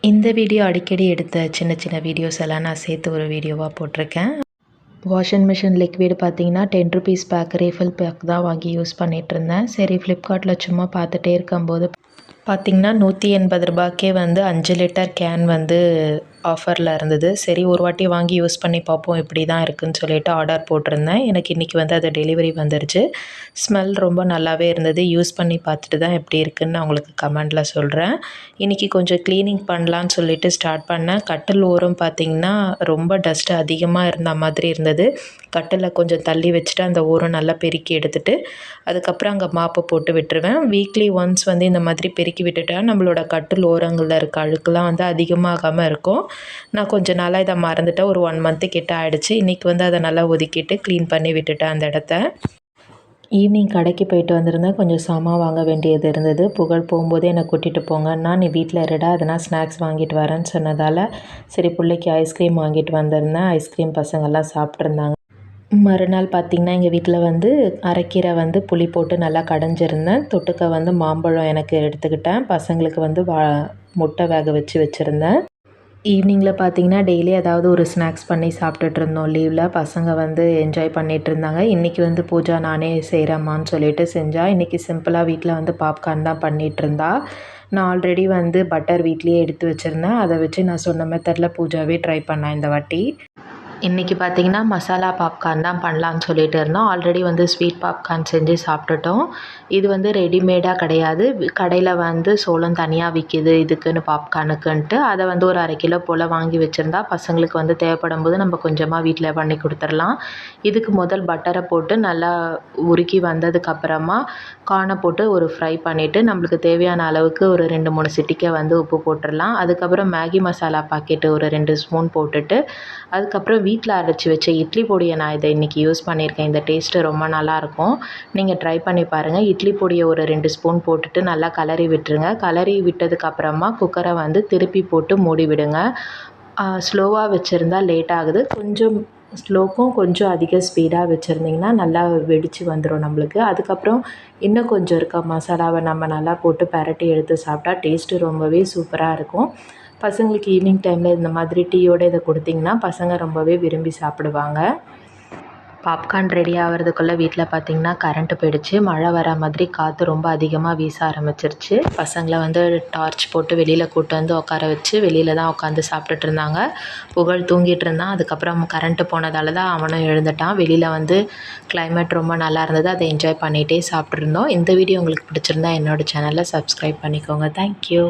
இந்த வீடியோ அடிக்கடி எடுத்த சின்ன சின்ன வீடியோஸ் எல்லாம் நான் சேர்த்து ஒரு வீடியோவாக போட்டிருக்கேன். வாஷிங் மிஷின் லிக்விட் பார்த்தீங்கன்னா 10 ருபீஸ் பேக் ரீஃபில் பேக் தான் வாங்கி யூஸ் பண்ணிகிட்ருந்தேன். சரி ஃப்ளிப்கார்ட்டில் சும்மா பார்த்துட்டே இருக்கும்போது பார்த்திங்கன்னா 180 ரூபாய்க்கே வந்து 5 லிட்டர் கேன் வந்து ஆஃபரில் இருந்தது. சரி ஒரு வாட்டி வாங்கி யூஸ் பண்ணி பார்ப்போம் எப்படி தான் இருக்குதுன்னு சொல்லிட்டு ஆர்டர் போட்டிருந்தேன். எனக்கு இன்றைக்கி வந்து அது டெலிவரி வந்துருச்சு. ஸ்மெல் ரொம்ப நல்லாவே இருந்தது. யூஸ் பண்ணி பார்த்துட்டு தான் எப்படி இருக்குதுன்னு நான் உங்களுக்கு கமெண்டில் சொல்கிறேன். இன்றைக்கி கொஞ்சம் க்ளீனிங் பண்ணலான்னு சொல்லிட்டு ஸ்டார்ட் பண்ணேன். கட்டில் ஓரம் பார்த்திங்கன்னா ரொம்ப டஸ்ட்டு அதிகமாக இருந்த மாதிரி இருந்தது. கட்டில் கொஞ்சம் தள்ளி வச்சுட்டு அந்த ஓரம் நல்லா பெருக்கி எடுத்துகிட்டு அதுக்கப்புறம் அங்கே மாப்பை போட்டு விட்டுருவேன். வீக்லி ஒன்ஸ் வந்து இந்த மாதிரி பெருக்கி விட்டுட்டா நம்மளோட கட்டில் ஓரங்களில் இருக்க அழுக்கெலாம் வந்து அதிகமாகாமல் இருக்கும். நான் கொஞ்சம் நாளாக இதை மறந்துட்டேன். ஒரு 1 மந்த்து கிட்ட ஆகிடுச்சு. இன்றைக்கி வந்து அதை நல்லா ஒதுக்கிட்டு க்ளீன் பண்ணி விட்டுட்டேன் அந்த இடத்த. ஈவினிங் கடைக்கு போயிட்டு வந்திருந்தேன். கொஞ்சம் சாமான் வாங்க வேண்டியது இருந்தது. புகழ் போகும்போதே என்னை கூட்டிகிட்டு போங்கன்னா நீ வீட்டில் இருடா அதனால் ஸ்நாக்ஸ் வாங்கிட்டு வரேன்னு சொன்னதால் சரி பிள்ளைக்கு ஐஸ்கிரீம் வாங்கிட்டு வந்திருந்தேன். ஐஸ்கிரீம் பசங்கள்லாம் சாப்பிட்ருந்தாங்க. மறுநாள் பார்த்திங்கன்னா எங்கள் வீட்டில் வந்து அரைக்கீரை வந்து புளி போட்டு நல்லா கடைஞ்சிருந்தேன். தொட்டுக்க வந்து மாம்பழம் எனக்கு எடுத்துக்கிட்டேன். பசங்களுக்கு வந்து முட்டை வேக வச்சுருந்தேன். ஈவினிங்கில் பார்த்திங்கன்னா டெய்லி ஏதாவது ஒரு ஸ்நாக்ஸ் பண்ணி சாப்பிட்டுட்டு இருந்தோம். லீவில் பசங்க வந்து என்ஜாய் பண்ணிகிட்டு இருந்தாங்க. இன்றைக்கி வந்து பூஜா நானே செய்கிறேம்மான்னு சொல்லிட்டு செஞ்சால். இன்றைக்கி சிம்பிளாக வீட்டில் வந்து பாப்கார்ன் தான் பண்ணிகிட்டு இருந்தா. நான் ஆல்ரெடி வந்து பட்டர் வீட்லேயே எடுத்து வச்சுருந்தேன். அதை வச்சு நான் சொன்ன மெத்தடில் பூஜாவே ட்ரை பண்ணேன் இந்த வாட்டி. இன்றைக்கி பார்த்திங்கன்னா மசாலா பாப்கார்ன் தான் பண்ணலான்னு சொல்லிட்டு இருந்தோம். ஆல்ரெடி வந்து ஸ்வீட் பாப்கார்ன் செஞ்சு சாப்பிட்டுட்டோம். இது வந்து ரெடிமேடாக கிடையாது. கடையில் வந்து சோளம் தனியாக விற்கிது இதுக்குன்னு பாப்கார்னுக்குன்ட்டு. அதை வந்து ஒரு 1/2 கிலோ போல் வாங்கி வச்சுருந்தா பசங்களுக்கு வந்து தேவைப்படும் போது நம்ம கொஞ்சமாக வீட்டில் பண்ணி கொடுத்துடலாம். இதுக்கு முதல் பட்டரை போட்டு நல்லா உருக்கி வந்ததுக்கப்புறமா கார்னை போட்டு ஒரு ஃப்ரை பண்ணிவிட்டு நம்மளுக்கு தேவையான அளவுக்கு ஒரு 2-3 சிட்டிக்கை வந்து உப்பு போட்டுடலாம். அதுக்கப்புறம் மேகி மசாலா பாக்கெட்டு ஒரு 2 ஸ்பூன் போட்டுட்டு அதுக்கப்புறம் வீட்டில் அரைச்சி வச்ச இட்லி பொடியை நான் இதை இன்றைக்கி யூஸ் பண்ணியிருக்கேன். இந்த டேஸ்ட்டு ரொம்ப நல்லாயிருக்கும். நீங்கள் ட்ரை பண்ணி பாருங்கள். இட்லி பொடியை ஒரு 2 ஸ்பூன் போட்டுட்டு நல்லா கலரி விட்டுருங்க. கலரி விட்டதுக்கப்புறமா குக்கரை வந்து திருப்பி போட்டு மூடி விடுங்க. ஸ்லோவாக வச்சுருந்தா லேட் ஆகுது. கொஞ்சம் ஸ்லோக்கும் கொஞ்சம் அதிக ஸ்பீடாக வச்சுருந்திங்கன்னா நல்லா வெடித்து வந்துடும் நம்மளுக்கு. அதுக்கப்புறம் இன்னும் கொஞ்சம் இருக்க மசாலாவை நம்ம நல்லா போட்டு பரட்டி எடுத்து சாப்பிட்டா டேஸ்ட்டு ரொம்பவே சூப்பராக இருக்கும். பசங்களுக்கு ஈவினிங் டைமில் இந்த மாதிரி டீயோடு இதை கொடுத்திங்கன்னா பசங்க ரொம்பவே விரும்பி சாப்பிடுவாங்க. பாப்கார்ன் ரெடி ஆகிறதுக்குள்ளே வீட்டில் பார்த்திங்கன்னா கரண்ட்டு போயிடுச்சு. மழை வர மாதிரி காற்று ரொம்ப அதிகமாக வீச ஆரம்பிச்சிருச்சு. பசங்களை வந்து டார்ச் போட்டு வெளியில் கூட்டு வந்து உட்கார வச்சு வெளியில் தான் உட்காந்து சாப்பிட்டுட்டு இருந்தாங்க. புகழ் தூங்கிட்டு இருந்தான். அதுக்கப்புறம் கரண்ட்டு போனதால தான் அவனும் எழுந்துட்டான். வெளியில் வந்து கிளைமேட் ரொம்ப நல்லா இருந்தது. அதை என்ஜாய் பண்ணிகிட்டே சாப்பிட்ருந்தோம். இந்த வீடியோ உங்களுக்கு பிடிச்சிருந்தா என்னோடய சேனலை சப்ஸ்கிரைப் பண்ணிக்கோங்க. தேங்க்யூ.